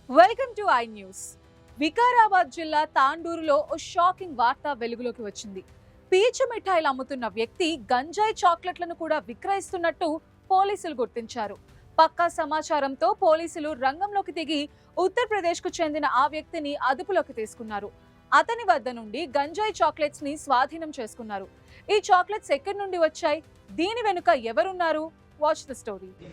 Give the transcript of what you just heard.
Welcome to I news. Vikarabad జిల్లా తాండూరులో ఓ shocking వార్త వెలుగులోకి వచ్చింది. పీచు మిఠాయిలు అమ్ముతున్న వ్యక్తి గంజాయి చాక్లెట్లను కూడా విక్రయిస్తున్నట్టు పోలీసులు గుర్తించారు. పక్కా సమాచారంతో పోలీసులు రంగంలోకి దిగి ఉత్తరప్రదేశ్కు చెందిన ఆ వ్యక్తిని అదుపులోకి తీసుకున్నారు. అతని వద్ద నుండి గంజాయి చాక్లెట్స్ ని స్వాధీనం చేసుకున్నారు. ఈ చాక్లెట్స్ ఎక్కడి నుండి వచ్చాయి, దీని వెనుక ఎవరున్నారు? Watch the story. ఈ